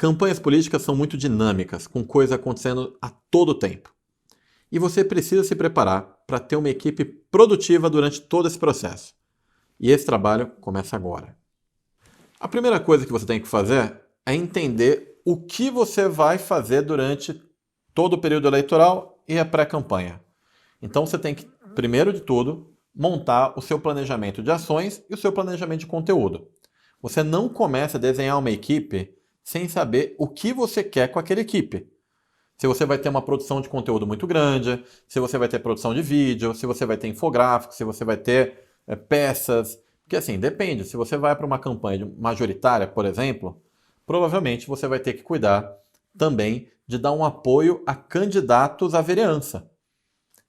Campanhas políticas são muito dinâmicas, com coisas acontecendo a todo tempo. E você precisa se preparar para ter uma equipe produtiva durante todo esse processo. E esse trabalho começa agora. A primeira coisa que você tem que fazer é entender o que você vai fazer durante todo o período eleitoral e a pré-campanha. Então você tem que, primeiro de tudo, montar o seu planejamento de ações e o seu planejamento de conteúdo. Você não começa a desenhar uma equipe sem saber o que você quer com aquela equipe. Se você vai ter uma produção de conteúdo muito grande, se você vai ter produção de vídeo, se você vai ter infográfico, se você vai ter peças. Porque assim, depende. Se você vai para uma campanha majoritária, por exemplo, provavelmente você vai ter que cuidar também de dar um apoio a candidatos à vereança.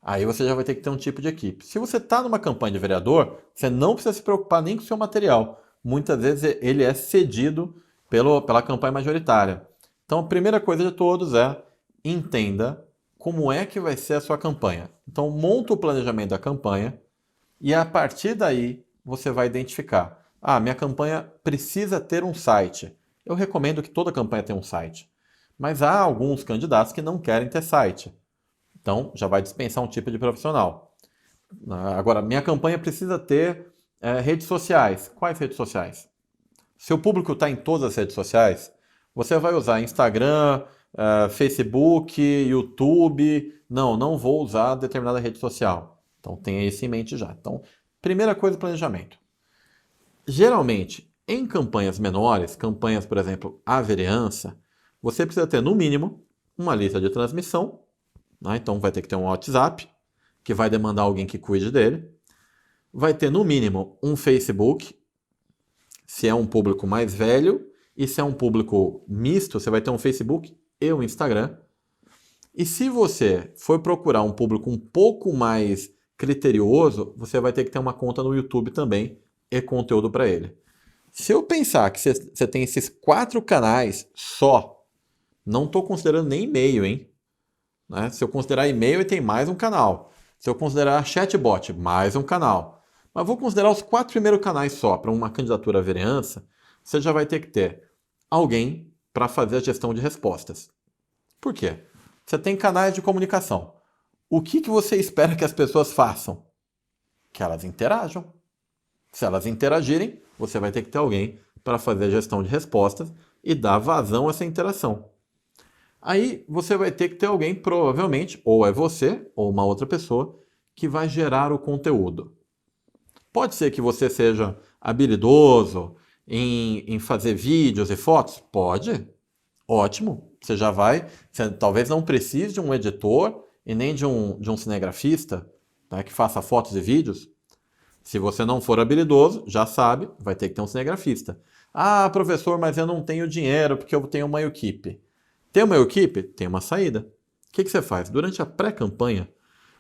Aí você já vai ter que ter um tipo de equipe. Se você está numa campanha de vereador, você não precisa se preocupar nem com o seu material. Muitas vezes ele é cedido pela campanha majoritária. Então a primeira coisa de todos é entenda como é que vai ser a sua campanha. Então monta o planejamento da campanha e a partir daí você vai identificar. Minha campanha precisa ter um site. Eu recomendo que toda campanha tenha um site. Mas há alguns candidatos que não querem ter site. Então já vai dispensar um tipo de profissional. Agora, minha campanha precisa ter redes sociais. Quais redes sociais? Seu público está em todas as redes sociais, você vai usar Instagram, Facebook, YouTube. Não vou usar determinada rede social. Então tenha isso em mente já. Então, primeira coisa, planejamento. Geralmente, em campanhas menores, campanhas, por exemplo, à vereança, você precisa ter, no mínimo, uma lista de transmissão. Então vai ter que ter um WhatsApp, que vai demandar alguém que cuide dele. Vai ter, no mínimo, um Facebook, se é um público mais velho, e se é um público misto, você vai ter um Facebook e um Instagram. E se você for procurar um público um pouco mais criterioso, você vai ter que ter uma conta no YouTube também e conteúdo para ele. Se eu pensar que você tem esses 4 canais só, não estou considerando nem e-mail, hein? Se eu considerar e-mail, tem mais um canal. Se eu considerar chatbot, mais um canal. Mas vou considerar os 4 primeiros canais só para uma candidatura à vereança. Você já vai ter que ter alguém para fazer a gestão de respostas. Por quê? Você tem canais de comunicação. O que você espera que as pessoas façam? Que elas interajam. Se elas interagirem, você vai ter que ter alguém para fazer a gestão de respostas e dar vazão a essa interação. Aí você vai ter que ter alguém, provavelmente, ou é você, ou uma outra pessoa, que vai gerar o conteúdo. Pode ser que você seja habilidoso em fazer vídeos e fotos? Pode. Ótimo. Você já vai. Você talvez não precise de um editor e nem de um cinegrafista, que faça fotos e vídeos. Se você não for habilidoso, já sabe, vai ter que ter um cinegrafista. Professor, mas eu não tenho dinheiro porque eu tenho uma equipe. Tem uma equipe? Tem uma saída. O que você faz? Durante a pré-campanha,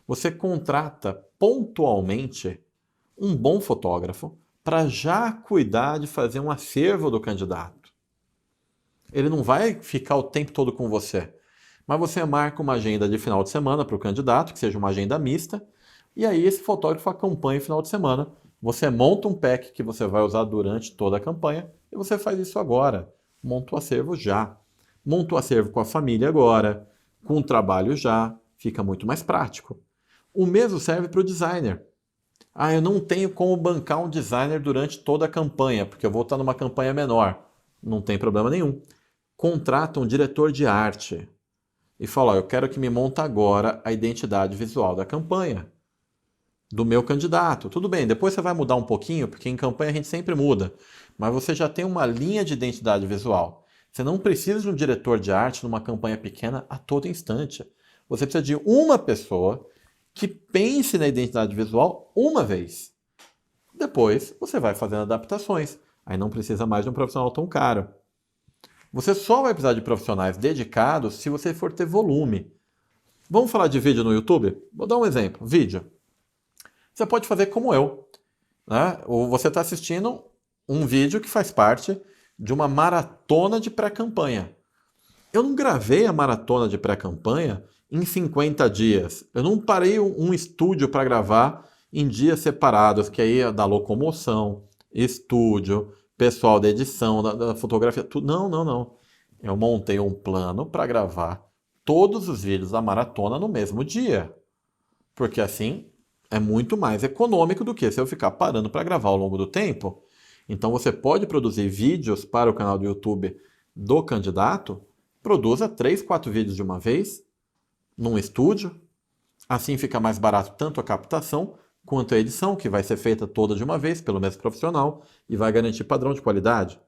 você contrata pontualmente um bom fotógrafo para já cuidar de fazer um acervo do candidato. Ele não vai ficar o tempo todo com você, mas você marca uma agenda de final de semana para o candidato, que seja uma agenda mista, e aí esse fotógrafo acompanha o final de semana. Você monta um pack que você vai usar durante toda a campanha e você faz isso agora. Monta o acervo já. Monta o acervo com a família agora, com o trabalho já, fica muito mais prático. O mesmo serve para o designer. Eu não tenho como bancar um designer durante toda a campanha, porque eu vou estar numa campanha menor. Não tem problema nenhum. Contrata um diretor de arte e fala, eu quero que me monta agora a identidade visual da campanha, do meu candidato. Tudo bem, depois você vai mudar um pouquinho, porque em campanha a gente sempre muda, mas você já tem uma linha de identidade visual. Você não precisa de um diretor de arte numa campanha pequena a todo instante. Você precisa de uma pessoa que pense na identidade visual uma vez. Depois, você vai fazendo adaptações. Aí não precisa mais de um profissional tão caro. Você só vai precisar de profissionais dedicados se você for ter volume. Vamos falar de vídeo no YouTube? Vou dar um exemplo. Vídeo. Você pode fazer como eu. Ou você está assistindo um vídeo que faz parte de uma maratona de pré-campanha. Eu não gravei a maratona de pré-campanha em 50 dias. Eu não parei um estúdio para gravar em dias separados, que aí é da locomoção, estúdio, pessoal da edição, da fotografia, tudo. Não. Eu montei um plano para gravar todos os vídeos da maratona no mesmo dia. Porque assim é muito mais econômico do que se eu ficar parando para gravar ao longo do tempo. Então você pode produzir vídeos para o canal do YouTube do candidato, produza 3, 4 vídeos de uma vez, num estúdio. Assim fica mais barato tanto a captação quanto a edição, que vai ser feita toda de uma vez pelo mesmo profissional e vai garantir padrão de qualidade.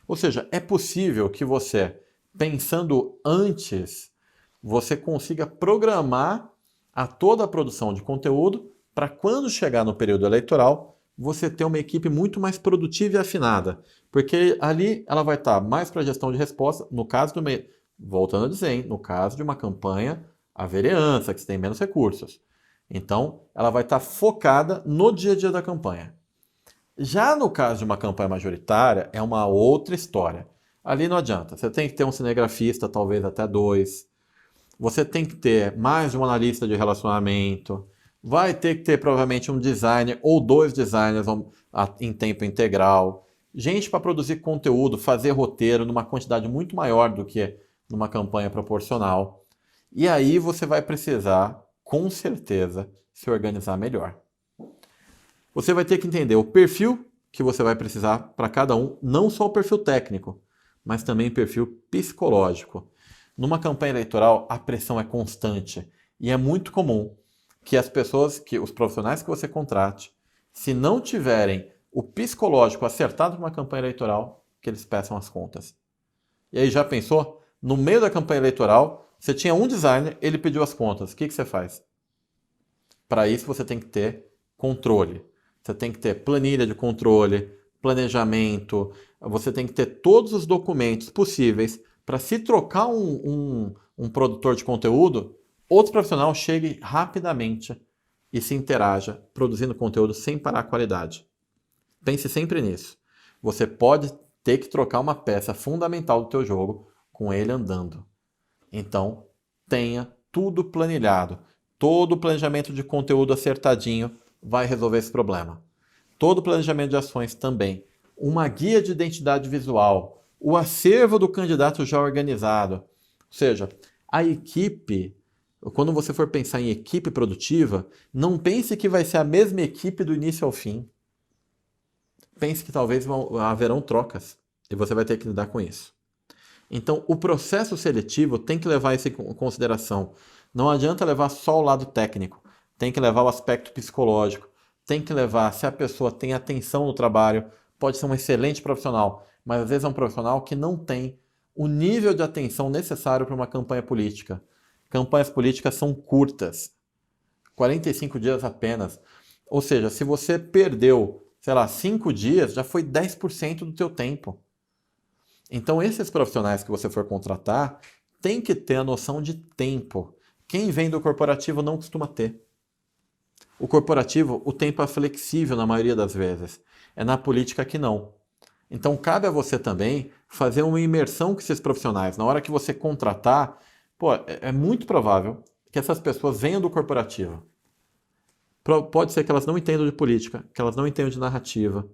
Ou seja, é possível que você, pensando antes, você consiga programar toda a produção de conteúdo para quando chegar no período eleitoral, você ter uma equipe muito mais produtiva e afinada. Porque ali ela vai estar mais para gestão de resposta, no caso do meio, voltando a dizer, hein, no caso de uma campanha à vereança, que você tem menos recursos. Então, ela vai estar focada no dia a dia da campanha. Já no caso de uma campanha majoritária, é uma outra história. Ali não adianta. Você tem que ter um cinegrafista, talvez até 2. Você tem que ter mais de um analista de relacionamento. Vai ter que ter provavelmente um designer ou 2 designers em tempo integral. Gente para produzir conteúdo, fazer roteiro numa quantidade muito maior do que numa campanha proporcional. E aí você vai precisar, com certeza, se organizar melhor. Você vai ter que entender o perfil que você vai precisar para cada um, não só o perfil técnico, mas também o perfil psicológico. Numa campanha eleitoral, a pressão é constante e é muito comum que as pessoas, que os profissionais que você contrate, se não tiverem o psicológico acertado numa campanha eleitoral, que eles peçam as contas. E aí já pensou? No meio da campanha eleitoral, você tinha um designer, ele pediu as contas. O que você faz? Para isso você tem que ter controle. Você tem que ter planilha de controle, planejamento, você tem que ter todos os documentos possíveis para se trocar um produtor de conteúdo, outro profissional chegue rapidamente e se interaja, produzindo conteúdo sem parar a qualidade. Pense sempre nisso. Você pode ter que trocar uma peça fundamental do teu jogo com ele andando. Então, tenha tudo planilhado. Todo o planejamento de conteúdo acertadinho vai resolver esse problema. Todo o planejamento de ações também. Uma guia de identidade visual. O acervo do candidato já organizado. Ou seja, a equipe, quando você for pensar em equipe produtiva, não pense que vai ser a mesma equipe do início ao fim. Pense que talvez haverão trocas e você vai ter que lidar com isso. Então, o processo seletivo tem que levar isso em consideração. Não adianta levar só o lado técnico, tem que levar o aspecto psicológico, tem que levar se a pessoa tem atenção no trabalho, pode ser um excelente profissional, mas às vezes é um profissional que não tem o nível de atenção necessário para uma campanha política. Campanhas políticas são curtas, 45 dias apenas. Ou seja, se você perdeu, 5 dias, já foi 10% do teu tempo. Então, esses profissionais que você for contratar tem que ter a noção de tempo. Quem vem do corporativo não costuma ter. O corporativo, o tempo é flexível na maioria das vezes. É na política que não. Então, cabe a você também fazer uma imersão com esses profissionais. Na hora que você contratar, é muito provável que essas pessoas venham do corporativo. Pode ser que elas não entendam de política, que elas não entendam de narrativa.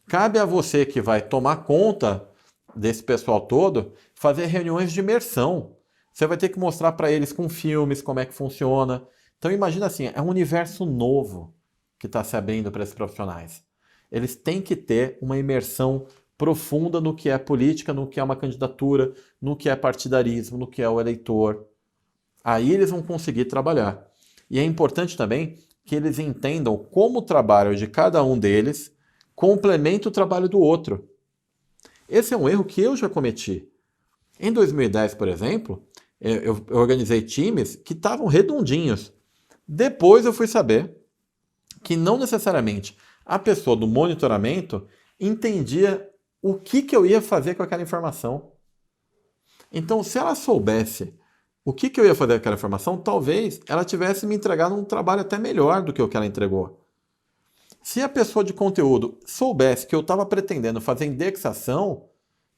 Cabe a você que vai tomar conta desse pessoal todo, fazer reuniões de imersão. Você vai ter que mostrar para eles com filmes como é que funciona. Então imagina assim, é um universo novo que está se abrindo para esses profissionais. Eles têm que ter uma imersão profunda no que é política, no que é uma candidatura, no que é partidarismo, no que é o eleitor. Aí eles vão conseguir trabalhar. E é importante também que eles entendam como o trabalho de cada um deles complementa o trabalho do outro. Esse é um erro que eu já cometi. Em 2010, por exemplo, eu organizei times que estavam redondinhos. Depois eu fui saber que não necessariamente a pessoa do monitoramento entendia o que eu ia fazer com aquela informação. Então, se ela soubesse o que eu ia fazer com aquela informação, talvez ela tivesse me entregado um trabalho até melhor do que o que ela entregou. Se a pessoa de conteúdo soubesse que eu estava pretendendo fazer indexação,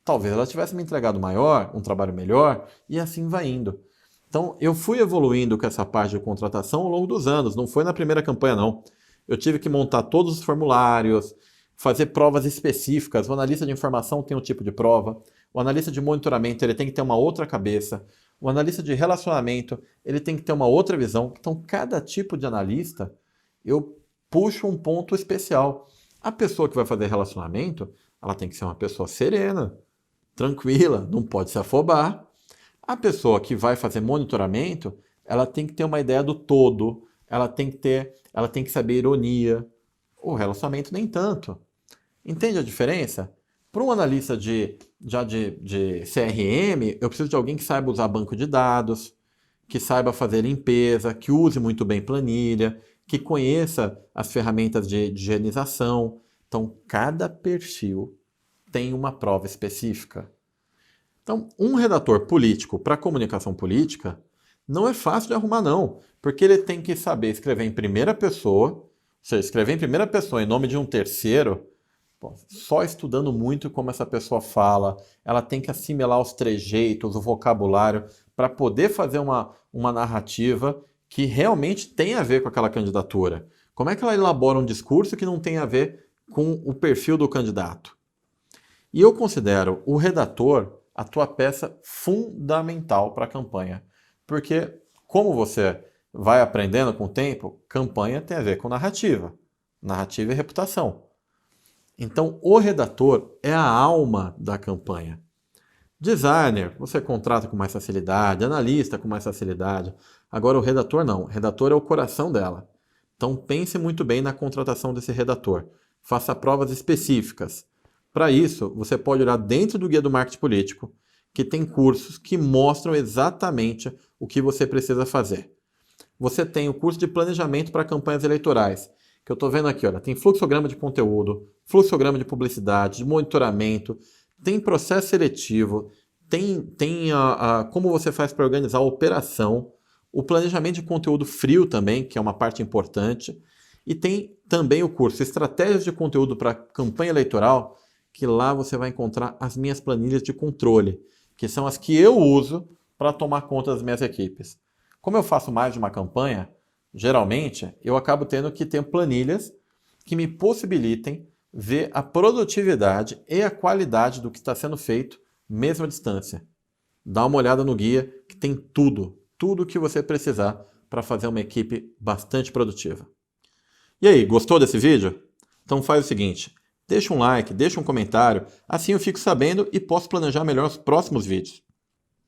talvez ela tivesse me entregado maior, um trabalho melhor, e assim vai indo. Então, eu fui evoluindo com essa parte de contratação ao longo dos anos, não foi na primeira campanha, não. Eu tive que montar todos os formulários, fazer provas específicas. O analista de informação tem um tipo de prova, O analista de monitoramento ele tem que ter uma outra cabeça. O analista de relacionamento ele tem que ter uma outra visão. Então, cada tipo de analista, eu puxo um ponto especial. A pessoa que vai fazer relacionamento, ela tem que ser uma pessoa serena, tranquila, não pode se afobar. A pessoa que vai fazer monitoramento, ela tem que ter uma ideia do todo, ela tem que saber ironia. O relacionamento nem tanto. Entende a diferença? Para um analista de CRM, eu preciso de alguém que saiba usar banco de dados, que saiba fazer limpeza, que use muito bem planilha, que conheça as ferramentas de higienização. Então, cada perfil tem uma prova específica. Então, um redator político para comunicação política não é fácil de arrumar, não, porque ele tem que saber escrever em primeira pessoa, ou seja, escrever em primeira pessoa em nome de um terceiro. Bom, só estudando muito como essa pessoa fala, ela tem que assimilar os trejeitos, o vocabulário, para poder fazer uma narrativa que realmente tem a ver com aquela candidatura. Como é que ela elabora um discurso que não tem a ver com o perfil do candidato? E eu considero o redator a tua peça fundamental para a campanha, porque como você vai aprendendo com o tempo, campanha tem a ver com narrativa, narrativa e reputação. Então, o redator é a alma da campanha. Designer, você contrata com mais facilidade, analista com mais facilidade. Agora, o redator não. O redator é o coração dela. Então, pense muito bem na contratação desse redator. Faça provas específicas. Para isso, você pode olhar dentro do Guia do Marketing Político, que tem cursos que mostram exatamente o que você precisa fazer. Você tem o curso de planejamento para campanhas eleitorais, que eu estou vendo aqui, olha, tem fluxograma de conteúdo, fluxograma de publicidade, de monitoramento, tem processo seletivo, tem como você faz para organizar a operação, o planejamento de conteúdo frio também, que é uma parte importante, e tem também o curso Estratégias de Conteúdo para Campanha Eleitoral, que lá você vai encontrar as minhas planilhas de controle, que são as que eu uso para tomar conta das minhas equipes. Como eu faço mais de uma campanha, geralmente, eu acabo tendo que ter planilhas que me possibilitem ver a produtividade e a qualidade do que está sendo feito, mesmo à distância. Dá uma olhada no guia que tem tudo o que você precisar para fazer uma equipe bastante produtiva. E aí, gostou desse vídeo? Então faz o seguinte, deixa um like, deixa um comentário, assim eu fico sabendo e posso planejar melhor os próximos vídeos.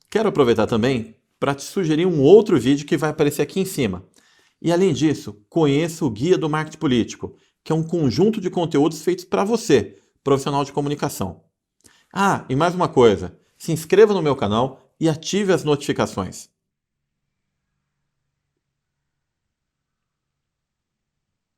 Quero aproveitar também para te sugerir um outro vídeo que vai aparecer aqui em cima. E além disso, conheça o Guia do Marketing Político, que é um conjunto de conteúdos feitos para você, profissional de comunicação. Ah, e mais uma coisa, se inscreva no meu canal e ative as notificações.